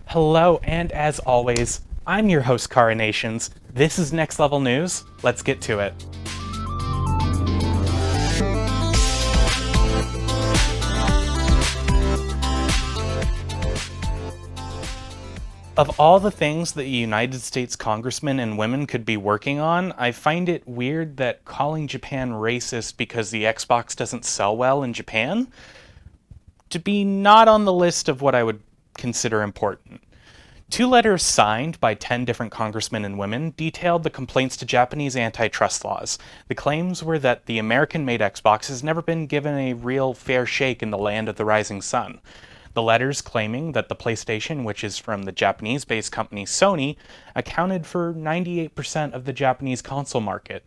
Hello, and as always, I'm your host, Coronations. This is Next Level News. Let's get to it. Of all the things that United States congressmen and women could be working on, I find it weird that calling Japan racist because the Xbox doesn't sell well in Japan to be not on the list of what I would consider important. Two letters signed by 10 different congressmen and women detailed the complaints to Japanese antitrust laws. The claims were that the American-made Xbox has never been given a real fair shake in the land of the rising sun. The letters claiming that the PlayStation, which is from the Japanese-based company Sony, accounted for 98% of the Japanese console market.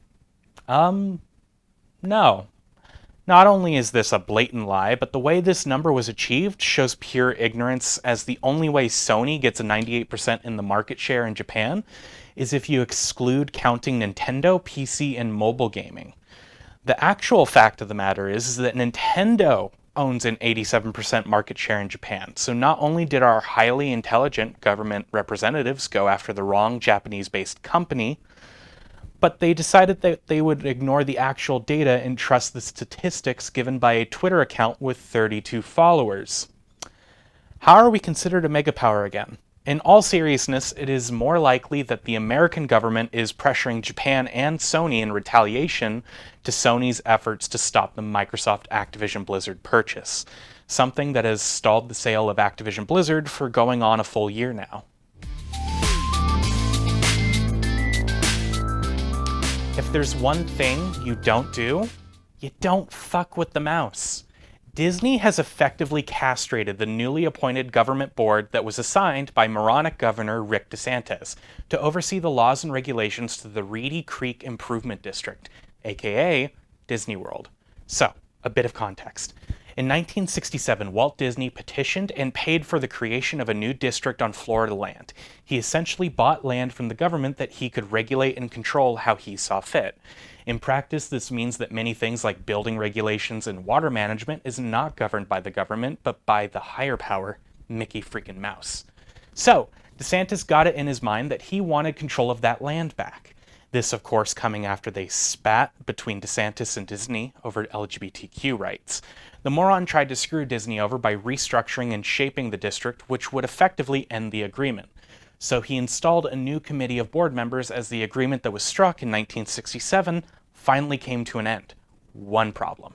No. Not only is this a blatant lie, but the way this number was achieved shows pure ignorance, as the only way Sony gets a 98% in the market share in Japan is if you exclude counting Nintendo, PC, and mobile gaming. The actual fact of the matter is that Nintendo owns an 87% market share in Japan, so not only did our highly intelligent government representatives go after the wrong Japanese-based company, but they decided that they would ignore the actual data and trust the statistics given by a Twitter account with 32 followers. How are we considered a megapower again? In all seriousness, it is more likely that the American government is pressuring Japan and Sony in retaliation to Sony's efforts to stop the Microsoft Activision Blizzard purchase, something that has stalled the sale of Activision Blizzard for going on a full year now. If there's one thing you don't do, you don't fuck with the mouse. Disney has effectively castrated the newly appointed government board that was assigned by moronic Governor Rick Desantis to oversee the laws and regulations to the Reedy Creek Improvement District, aka Disney World. So, a bit of context. In 1967, Walt Disney petitioned and paid for the creation of a new district on Florida land. He essentially bought land from the government that he could regulate and control how he saw fit. In practice, this means that many things like building regulations and water management is not governed by the government, but by the higher power, Mickey freaking Mouse. So, DeSantis got it in his mind that he wanted control of that land back. This, of course, coming after they spat between DeSantis and Disney over LGBTQ rights. The moron tried to screw Disney over by restructuring and shaping the district, which would effectively end the agreement. So he installed a new committee of board members as the agreement that was struck in 1967 finally came to an end. One problem.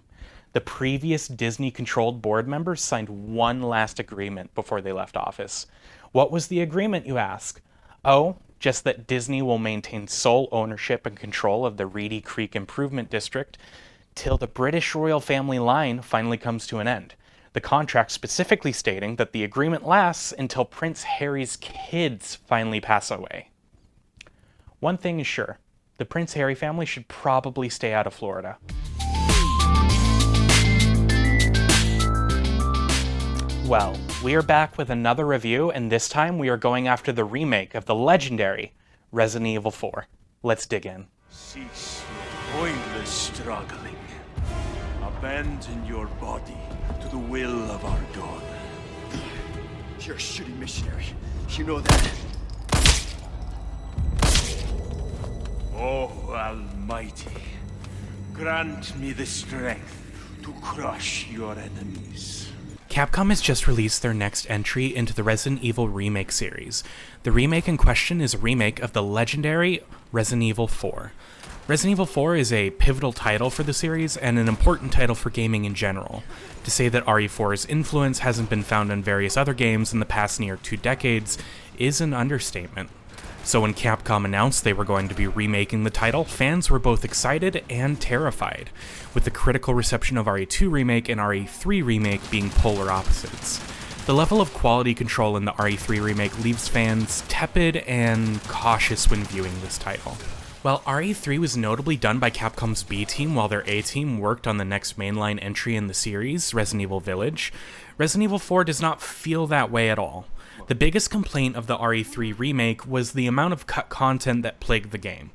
The previous Disney-controlled board members signed one last agreement before they left office. What was the agreement, you ask? Oh, just that Disney will maintain sole ownership and control of the Reedy Creek Improvement District till the British royal family line finally comes to an end. The contract specifically stating that the agreement lasts until Prince Harry's kids finally pass away. One thing is sure, the Prince Harry family should probably stay out of Florida. Well, we are back with another review, and this time we are going after the remake of the legendary Resident Evil 4. Let's dig in. Cease your pointless struggling. Abandon your body to the will of our God. You're a shitty missionary. You know that. Oh, Almighty, grant me the strength to crush your enemies. Capcom has just released their next entry into the Resident Evil Remake series. The remake in question is a remake of the legendary Resident Evil 4. Resident Evil 4 is a pivotal title for the series and an important title for gaming in general. To say that RE4's influence hasn't been found in various other games in the past near 2 decades is an understatement. So when Capcom announced they were going to be remaking the title, fans were both excited and terrified, with the critical reception of RE2 Remake and RE3 Remake being polar opposites. The level of quality control in the RE3 Remake leaves fans tepid and cautious when viewing this title. While RE3 was notably done by Capcom's B team while their A team worked on the next mainline entry in the series, Resident Evil Village, Resident Evil 4 does not feel that way at all. The biggest complaint of the RE3 remake was the amount of cut content that plagued the game.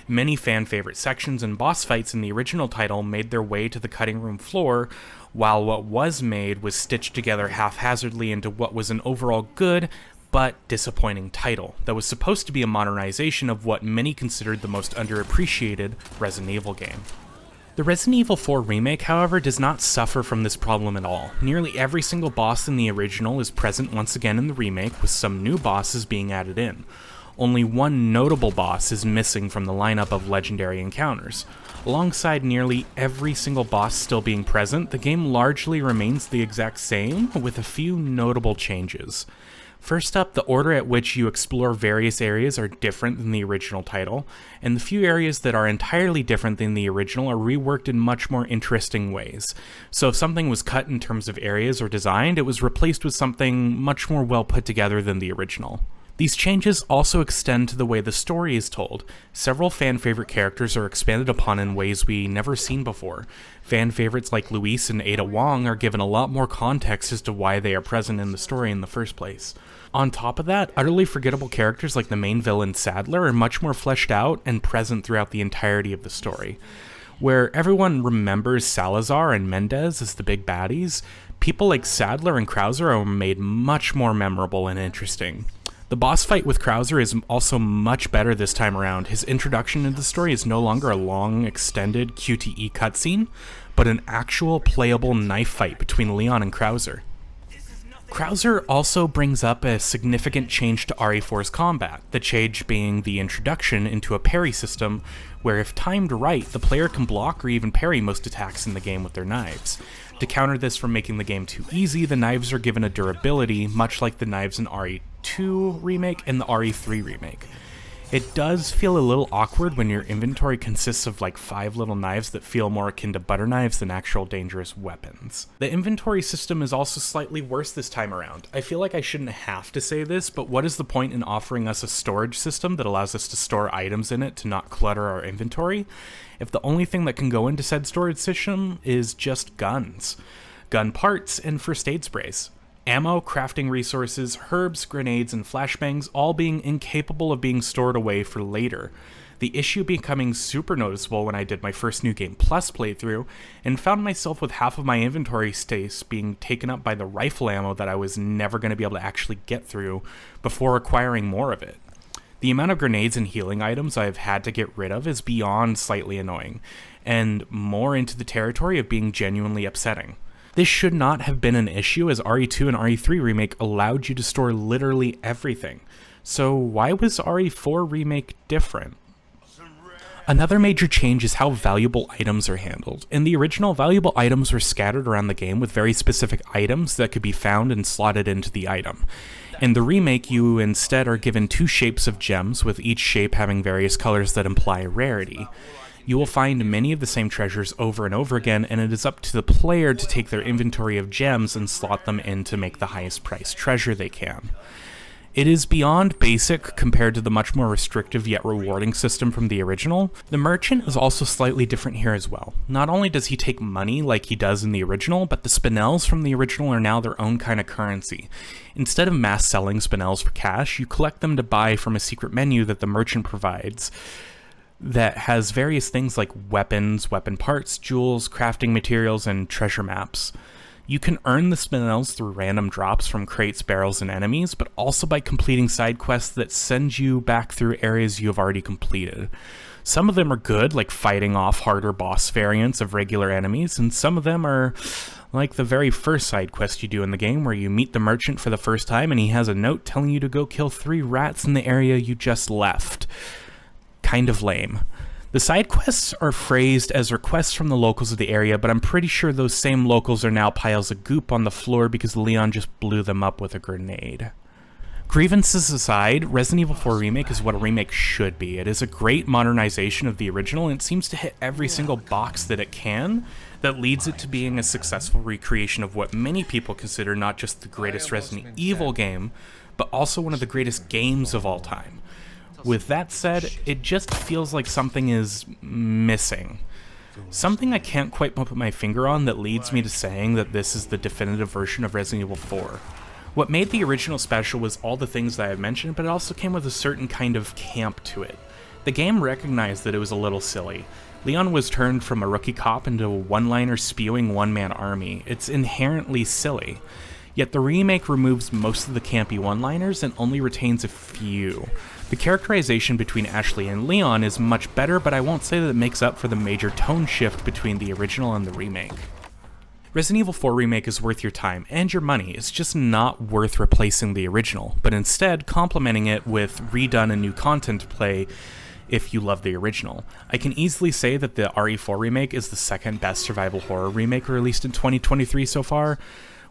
Many fan-favorite sections and boss fights in the original title made their way to the cutting room floor, while what was made was stitched together haphazardly into what was an overall good, but disappointing title that was supposed to be a modernization of what many considered the most underappreciated Resident Evil game. The Resident Evil 4 Remake, however, does not suffer from this problem at all. Nearly every single boss in the original is present once again in the remake, with some new bosses being added in. Only one notable boss is missing from the lineup of legendary encounters. Alongside nearly every single boss still being present, the game largely remains the exact same, with a few notable changes. First up, the order at which you explore various areas are different than the original title, and the few areas that are entirely different than the original are reworked in much more interesting ways. So if something was cut in terms of areas or designed, it was replaced with something much more well put together than the original. These changes also extend to the way the story is told. Several fan-favorite characters are expanded upon in ways we never seen before. Fan favorites like Luis and Ada Wong are given a lot more context as to why they are present in the story in the first place. On top of that, utterly forgettable characters like the main villain Sadler are much more fleshed out and present throughout the entirety of the story. Where everyone remembers Salazar and Mendez as the big baddies, people like Sadler and Krauser are made much more memorable and interesting. The boss fight with Krauser is also much better this time around. His introduction into the story is no longer a long, extended QTE cutscene, but an actual playable knife fight between Leon and Krauser. Krauser also brings up a significant change to RE4's combat, the change being the introduction into a parry system where if timed right, the player can block or even parry most attacks in the game with their knives. To counter this from making the game too easy, the knives are given a durability, much like the knives in RE2 Remake and the RE3 Remake. It does feel a little awkward when your inventory consists of like 5 little knives that feel more akin to butter knives than actual dangerous weapons. The inventory system is also slightly worse this time around. I feel like I shouldn't have to say this, but what is the point in offering us a storage system that allows us to store items in it to not clutter our inventory, if the only thing that can go into said storage system is just guns, gun parts, and first aid sprays? Ammo, crafting resources, herbs, grenades, and flashbangs all being incapable of being stored away for later. The issue becoming super noticeable when I did my first New Game Plus playthrough and found myself with half of my inventory space being taken up by the rifle ammo that I was never going to be able to actually get through before acquiring more of it. The amount of grenades and healing items I've had to get rid of is beyond slightly annoying, and more into the territory of being genuinely upsetting. This should not have been an issue, as RE2 and RE3 Remake allowed you to store literally everything. So why was RE4 Remake different? Another major change is how valuable items are handled. In the original, valuable items were scattered around the game with very specific items that could be found and slotted into the item. In the remake, you instead are given 2 shapes of gems, with each shape having various colors that imply rarity. You will find many of the same treasures over and over again, and it is up to the player to take their inventory of gems and slot them in to make the highest priced treasure they can. It is beyond basic compared to the much more restrictive yet rewarding system from the original. The merchant is also slightly different here as well. Not only does he take money like he does in the original, but the spinels from the original are now their own kind of currency. Instead of mass selling spinels for cash, you collect them to buy from a secret menu that the merchant provides that has various things like weapons, weapon parts, jewels, crafting materials, and treasure maps. You can earn the spinels through random drops from crates, barrels, and enemies, but also by completing side quests that send you back through areas you have already completed. Some of them are good, like fighting off harder boss variants of regular enemies, and some of them are like the very first side quest you do in the game, where you meet the merchant for the first time and he has a note telling you to go kill 3 rats in the area you just left. Kind of lame. The side quests are phrased as requests from the locals of the area, but I'm pretty sure those same locals are now piles of goop on the floor because Leon just blew them up with a grenade. Grievances aside, Resident Evil 4 Remake is what a remake should be. It is a great modernization of the original, and it seems to hit every single box that it can, that leads it to being a successful recreation of what many people consider not just the greatest Resident Evil game, but also one of the greatest games of all time. With that said, it just feels like something is missing. Something I can't quite put my finger on that leads me to saying that this is the definitive version of Resident Evil 4. What made the original special was all the things that I have mentioned, but it also came with a certain kind of camp to it. The game recognized that it was a little silly. Leon was turned from a rookie cop into a one-liner spewing one-man army. It's inherently silly. Yet the remake removes most of the campy one-liners and only retains a few. The characterization between Ashley and Leon is much better, but I won't say that it makes up for the major tone shift between the original and the remake. Resident Evil 4 Remake is worth your time and your money. It's just not worth replacing the original, but instead complementing it with redone and new content to play if you love the original. I can easily say that the RE4 Remake is the second best survival horror remake released in 2023 so far.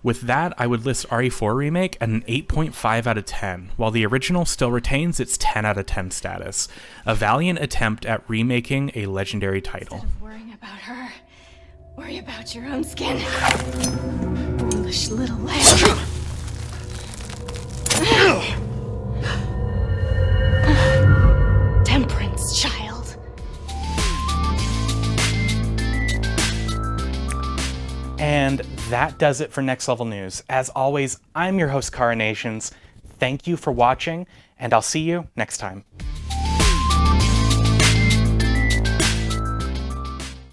With that, I would list RE4 Remake at an 8.5 out of 10, while the original still retains its 10 out of 10 status. A valiant attempt at remaking a legendary title. Instead of worrying about her, worry about your own skin. Foolish little lamb. Temperance, child. And that does it for Next Level News. As always, I'm your host, Coronations. Thank you for watching, and I'll see you next time.